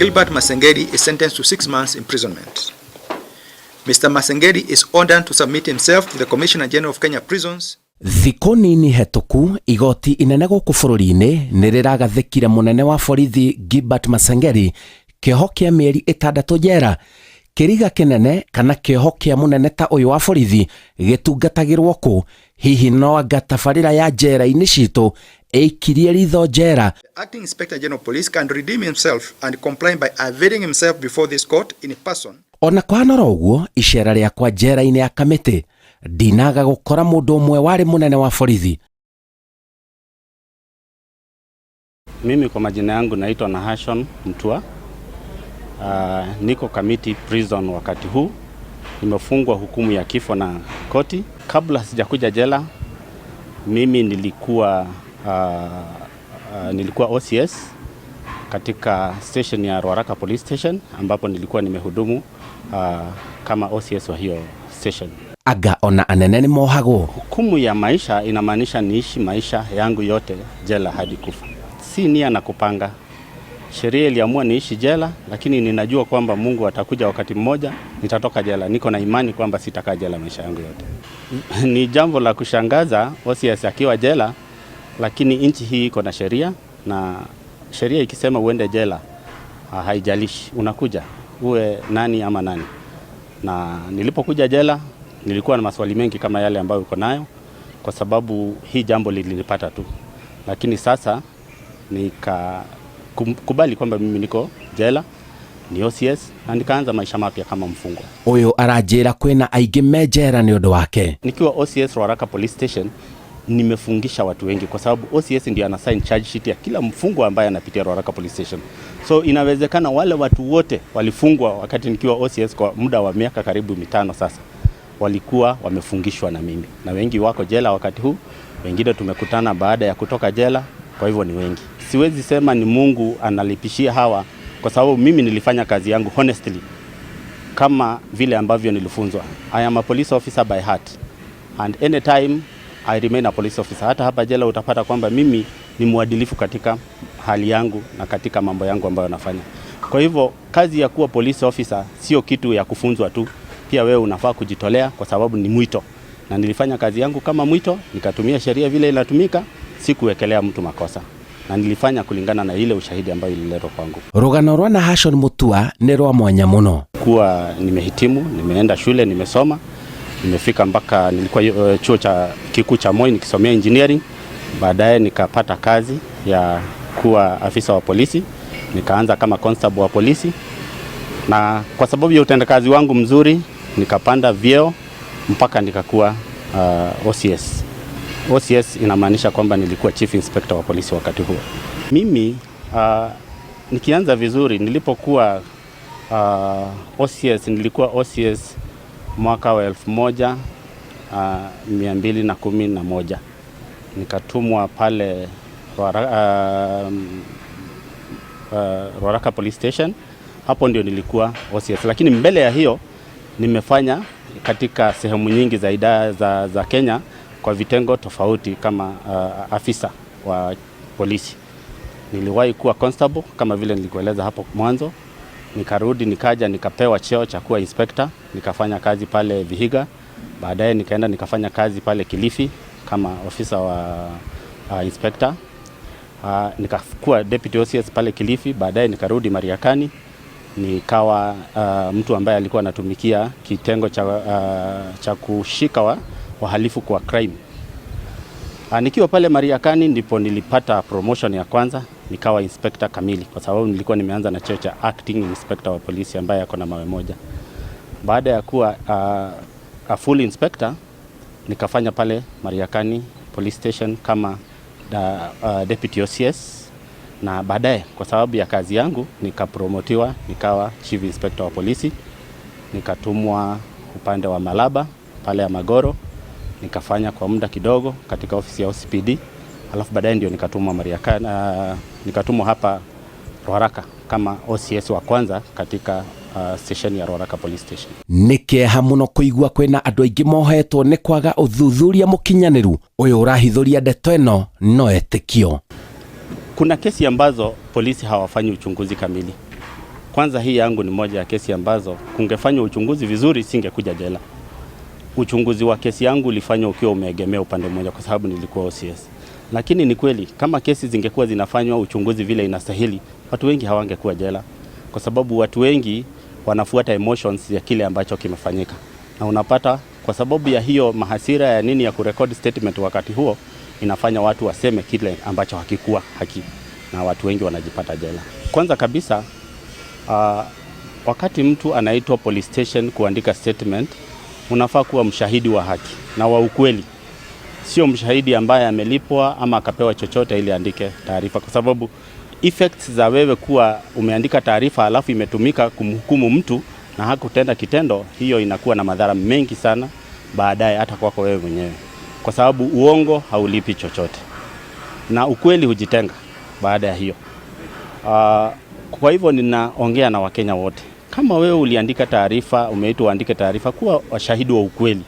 Gilbert Masengeri is sentenced to 6 months imprisonment. Mr. Masengeri is ordered to submit himself to the Commissioner General of Kenya Prisons. Thikũ nini hetũku igoti inene gũkũ bũrũri-inĩ nĩrĩragathĩkire mũnene wa borithi Gilbert Masengeri kĩoho kĩa mĩeri 6 njera. Kĩriga kĩnene kana kĩoho kĩa mũnene ta ũyũ wa borithi gĩtungatagĩrwo kũ? Hihi no anga tabarĩra ya njera-inĩ citũ ĩikirie ritho njera? Acting Inspector General of Police can redeem himself and comply by availing himself before this court in person. Ona kwanora ũguo, icera rĩakwa njera-inĩ ya Kamĩtĩ ndinaga gũkora mũndũ ũmwe warĩ mũnene wa borithi. Mimi kwa majina yangu naitwa Nahashon Mtua. Niko Kamiti Prison wakati huu. Nimefungwa hukumu ya kifo na koti. Kabla sijakuja jela, mimi nilikuwa OCS katika station ya Ruaraka Police Station, ambapo nilikuwa nimehudumu kama OCS wa hiyo station. Aga ona anene nĩmohagwo. Hukumu ya maisha inamaanisha niishi maisha yangu yote jela hadi kufa. Si nia na kupanga. Sheria iliamua niishi jela, lakini ninajua kwamba Mungu atakuja wakati mmoja nitatoka jela. Niko na imani kwamba sitakaa jela maisha yangu yote. Ni jambo la kushangaza OCS akiwa jela, lakini nchi hii iko na sheria, na sheria ikisema uende jela haijalishi unakuja uwe nani ama nani. Na nilipokuja jela nilikuwa na maswali mengi kama yale ambayo uko nayo, kwa sababu hii jambo lilinipata tu. Lakini sasa nikakubali kwamba mimi niko jela, ni OCS, na nikaanza maisha mapya kama mfungwa. Uyu arajira kwina aingĩ mejera ni undu wake. Nikiwa OCS Ruaraka Police Station nimefungisha watu wengi, kwa sababu OCS ndiye ana sign charge sheet ya kila mfungwa ambaye anapitia Ruaraka Police Station. So inawezekana wale watu wote walifungwa wakati nikiwa OCS kwa muda wa miaka karibu 5 sasa walikuwa wamefungishwa na mimi, na wengi wako jela wakati huu, wengine tumekutana baada ya kutoka jela, kwa hivyo ni wengi. Siwezi sema ni Mungu analipishia hawa, kwa sababu mimi nilifanya kazi yangu honestly kama vile ambavyo nilifunzwa. I am a police officer by heart, and anytime I remain a police officer. Hata hapa jela utapata kwamba mimi ni mwadilifu katika hali yangu na katika mambo yangu ambayo nafanya. Kwa hivyo kazi ya kuwa police officer sio kitu ya kufunzwa tu, pia wewe unafaa kujitolea, kwa sababu ni mwito. Na nilifanya kazi yangu kama mwito, nikatumia sheria vile inatumika, sikuwekelea mtu makosa, na nilifanya kulingana na ile ushahidi ambayo ililetwa kwangu. Rugano rwa Nahashon Mutua ni rwa mwanya muno. Kuwa nimehitimu, nimeenda shule, nimesoma, nimefika mpaka nilikuwa chuo cha kikuu cha Moi nikisomea engineering. Baadaye nikapata kazi ya kuwa afisa wa polisi, nikaanza kama constable wa polisi, na kwa sababu ya utendakazi wangu mzuri nikapanda vyeo mpaka nikakuwa OCS. OCS inamaanisha kwamba nilikuwa chief inspector wa polisi wakati huo. Mimi nikianza vizuri, nilipokuwa OCS, nilikuwa OCS mwaka wa 1211. Nikatumwa pale Ruaraka Police Station. Hapo ndio nilikuwa OCS, lakini mbele ya hiyo nimefanya katika sehemu nyingi za idara za Kenya kwa vitengo tofauti kama afisa wa polisi. Niliwahi kuwa constable kama vile nilikueleza hapo mwanzo. Nikarudi nikaja nikapewa cheo cha kuwa inspector, nikafanya kazi pale Vihiga. Baadaye nikaenda nikafanya kazi pale Kilifi kama ofisa wa inspector. Nikakuwa deputy OCS pale Kilifi. Baadaye nikarudi Mariakani, nikawa mtu ambaye alikuwa anatumikia kitengo cha kushika wahalifu kwa crime. Nikiwa pale Mariakani ndipo nilipata promotion ya kwanza, nikawa inspector kamili, kwa sababu nilikuwa nimeanza na cheo cha acting inspector wa polisi ambaye yako na mawe moja. Baada ya kuwa a full inspector, nikafanya pale Mariakani Police Station kama deputy OCS, na baadaye kwa sababu ya kazi yangu nikapromotiwa nikawa chief inspector wa polisi. Nikatumwa upande wa Malaba pale ya Magoro, nikafanya kwa muda kidogo katika ofisi ya OCPD, alafu baadaye ndio nikatumwa Mariakani, nikatumwa hapa Ruaraka kama OCS wa kwanza katika station ya Ruaraka Police Station. Nikeha muno kuigua kwina andu aingi mohetwo ni kwaga uthuthuria mukinyaniru. Uyu urahithuria ndeto eno no etikio. Kuna kesi ambazo polisi hawafanyi uchunguzi kamili. Kwanza hii yangu ni moja ya kesi ambazo kungefanywa uchunguzi vizuri singekuja jela. Uchunguzi wa kesi yangu ulifanywa ukiwa umeegemea upande mmoja kwa sababu nilikuwa OCS. Lakini ni kweli kama kesi zingekuwa zinafanywa uchunguzi vile inastahili, watu wengi hawangekuwa jela. Kwa sababu watu wengi wanafuata emotions ya kile ambacho kimefanyika. Na unapata kwa sababu ya hiyo mahasira ya nini ya kurekodi statement wakati huo, inafanya watu waseme kile ambacho hakikuwa haki. Na watu wengi wanajipata jela. Kwanza kabisa, wakati mtu anaitwa police station kuandika statement, unafaa kuwa mshahidi wa haki na wa ukweli. Sio mshahidi ambaye amelipwa ama akapewa chochote ili andike taarifa, kwa sababu effects za wewe kuwa umeandika taarifa alafu imetumika kumhukumu mtu na hakutenda kitendo, hiyo inakuwa na madhara mengi sana baadaye hata kwako wewe mwenyewe, kwa sababu uongo haulipi chochote na ukweli hujitenga baada ya hiyo. Kwa hivyo ninaongea na Wakenya wote, kama wewe uliandika taarifa, umeitwa uandike taarifa, kuwa washahidi wa ukweli.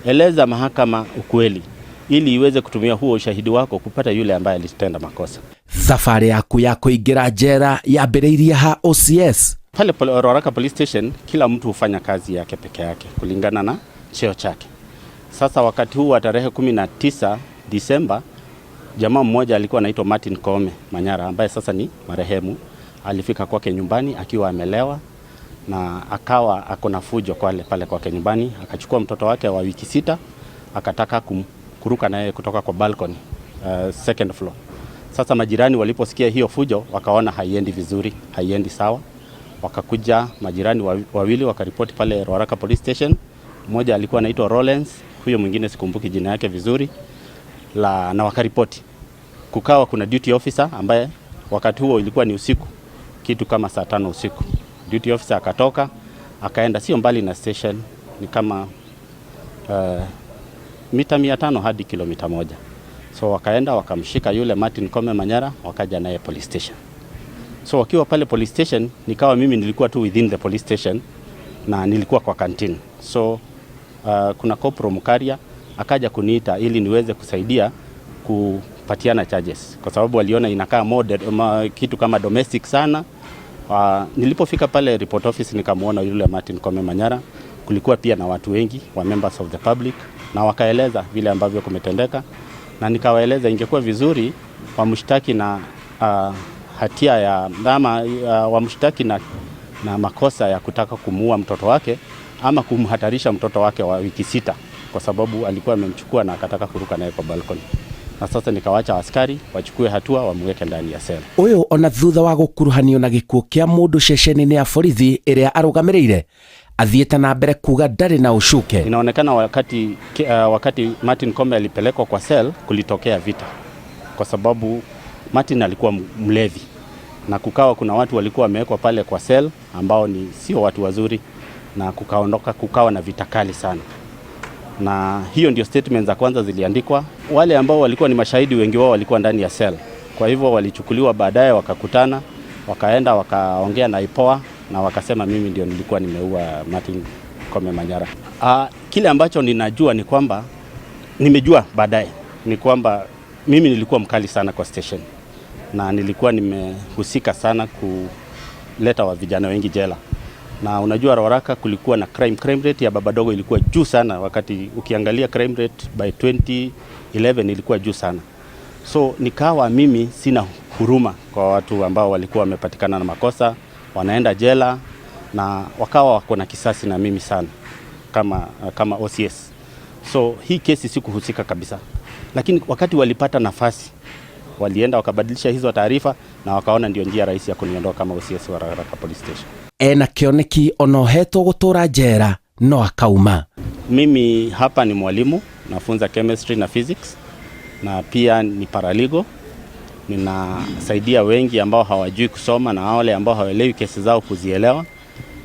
Eleza mahakama ukweli ili iweze kutumia huo ushahidi wako kupata yule ambaye alitenda makosa. Thabarĩ yaku ya kũingĩra njera yambĩrĩirie ha OCS? Pale Ruaraka Police Station kila mtu hufanya kazi yake peke yake kulingana na cheo chake. Sasa wakati huu wa tarehe 19 Disemba, jamaa mmoja alikuwa anaitwa Martin Koome Manyara ambaye sasa ni marehemu, alifika kwake nyumbani akiwa amelewa na akawa akona fujo pale kwake nyumbani, akachukua mtoto wake wa wiki 6 akataka kuruka naye kutoka kwa balcony second floor. Sasa majirani waliposikia hiyo fujo wakaona haiendi vizuri, haiendi sawa. Wakakuja majirani wawili wakaripoti pale Ruaraka Police Station. Mmoja alikuwa anaitwa Rollins, huyo mwingine sikumbuki jina yake vizuri, na wakaripoti. Kukawa kuna duty officer ambaye wakati huo ilikuwa ni usiku, kitu kama saa 5 usiku. Duty officer akatoka, akaenda sio mbali na station, ni kama mita 500 hadi kilomita 1. So wakaenda wakamshika yule Martin Koome Manyara, wakaja naye police station. So wakiwa pale police station, nikawa mimi nilikuwa tu within the police station na nilikuwa kwa canteen. So kuna Kopro Mukaria akaja kuniita ili niweze kusaidia kupatiana charges, kwa sababu waliona inakaa kitu kama domestic sana. Nilipofika pale report office nikamuona yule Martin Koome Manyara, kulikuwa pia na watu wengi wa members of the public, na wakaeleza vile ambavyo kumetendeka, na nikawaeleza ingekuwa vizuri wamshtaki na hatia ya wamshtaki na makosa ya kutaka kumuua mtoto wake ama kumhatarisha mtoto wake wa wiki 6, kwa sababu alikuwa amemchukua na akataka kuruka naye kwa balcony. Na sasa nikawacha askari wachukue hatua wamweke ndani ya sela. Uyu ona thutha wa gukuruhanio na gikuo kia mundu ceceni-inĩ ya borithi iria arugamĩrĩire athiĩte na mbere kuga ndarĩ na ucuke. Inaonekana wakati Martin Koome alipelekwa kwa cell kulitokea vita, kwa sababu Martin alikuwa mlevi na kuna watu walikuwa wamewekwa pale kwa cell ambao sio watu wazuri, na kukawa na vita kali sana. Na hiyo ndio statement za kwanza ziliandikwa. Wale ambao walikuwa ni mashahidi wengi wao walikuwa ndani ya cell. Kwa hivyo walichukuliwa baadaye, wakakutana, wakaenda wakaongea na IPOA na wakasema mimi ndio nilikuwa nimeua Martin Koome Manyara. Kile ambacho ninajua ni kwamba nimejua baadaye ni kwamba mimi nilikuwa mkali sana kwa station na nilikuwa nimehusika sana kuleta wa vijana wengi jela. Na unajua Ruaraka kulikuwa na crime rate ya Babadogo ilikuwa juu sana, wakati ukiangalia crime rate by 2011 ilikuwa juu sana. So nikawa mimi sina huruma kwa watu ambao walikuwa wamepatikana na makosa, wanaenda jela, na wakawa wako na kisasi na mimi sana kama OCS. So hii kesi sikuhusika kabisa. Lakini wakati walipata nafasi, walienda wakabadilisha hizo taarifa na wakaona ndio njia rahisi ya kuniondoa kama OCS wa Ruaraka Police Station. Ena kioneki onohetwo gutura njera no akauma. Mimi hapa ni mwalimu, nafunza chemistry na physics, na pia ni paralegal. Ninasaidia wengi ambao hawajui kusoma na wale ambao hawaelewi kesi zao kuzielewa,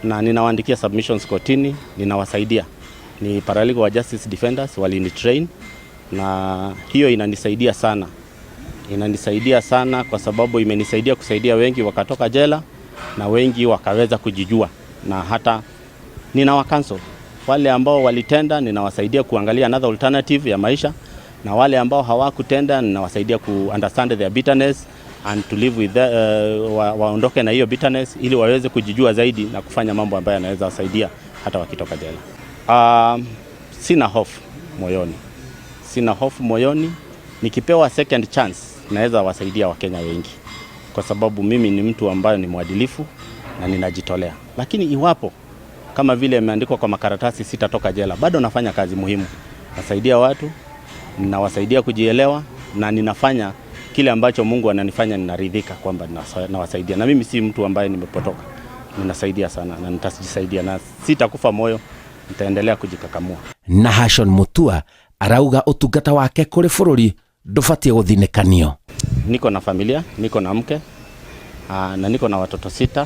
na ninawaandikia submissions kotini, ninawasaidia. Ni paralegal wa Justice Defenders, walinitrain, na hiyo inanisaidia sana. Inanisaidia sana kwa sababu imenisaidia kusaidia wengi wakatoka jela na wengi wakaweza kujijua, na hata ninawacancel wale ambao walitenda, ninawasaidia kuangalia another alternative ya maisha, na wale ambao hawakutenda ninawasaidia ku understand their bitterness and to live with waondoke na hiyo bitterness ili waweze kujijua zaidi na kufanya mambo ambayo yanaweza wasaidia hata wakitoka jela. Sina hofu moyoni. Nikipewa second chance naweza wasaidia Wakenya wengi, kwa sababu mimi ni mtu ambaye ni mwadilifu na ninajitolea. Lakini iwapo kama vile imeandikwa kwa makaratasi sitatoka jela, bado nafanya kazi muhimu. Nasaidia watu, ninawasaidia kujielewa, na ninafanya kile ambacho Mungu ananifanya ninaridhika kwamba nawasaidia. Na mimi si mtu ambaye nimepotoka. Ninasaidia sana na nitajisaidia na sitakufa moyo, nitaendelea kujikakamua. Nahashon Mutua arauga utungata wake kuri bururi ndubatie guthinekanio. Niko na familia, niko na mke, na niko na watoto 6,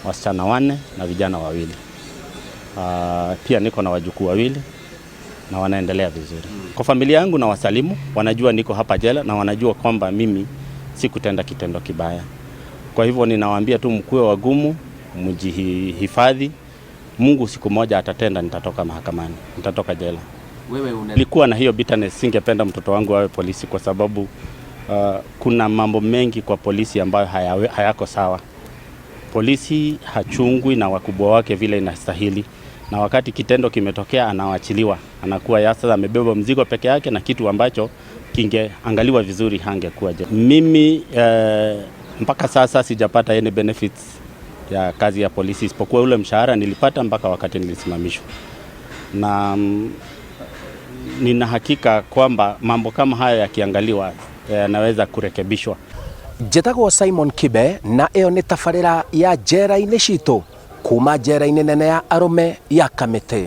wasichana 4 na vijana 2. Pia niko na wajukuu 2 na wanaendelea vizuri. Kwa familia yangu na wasalimu, wanajua niko hapa jela na wanajua kwamba mimi sikutenda kitendo kibaya. Kwa hivyo ninawaambia tu mkuwe wagumu, mjihifadhi. Mungu siku moja atatenda, nitatoka mahakamani, nitatoka jela. Nilikuwa na hiyo bitterness, singependa mtoto wangu awe polisi, kwa sababu kuna mambo mengi kwa polisi ambayo hayako sawa. Polisi hachungwi na wakubwa wake vile inastahili, na wakati kitendo kimetokea anaachiliwa, anakuwa sasa amebeba mzigo peke yake, na kitu ambacho kingeangaliwa vizuri hangekuwa jela. Mimi mpaka sasa sijapata any benefits ya kazi ya polisi, isipokuwa ule mshahara nilipata mpaka wakati nilisimamishwa. Na nina hakika kwamba mambo kama haya yakiangaliwa yanaweza kurekebishwa. Njĩtagwo Simon Kibe, na ĩyo nĩ tabarĩra ya njera-inĩ citũ kuma njera-inĩ nene ya arũme ya Kamĩtĩ.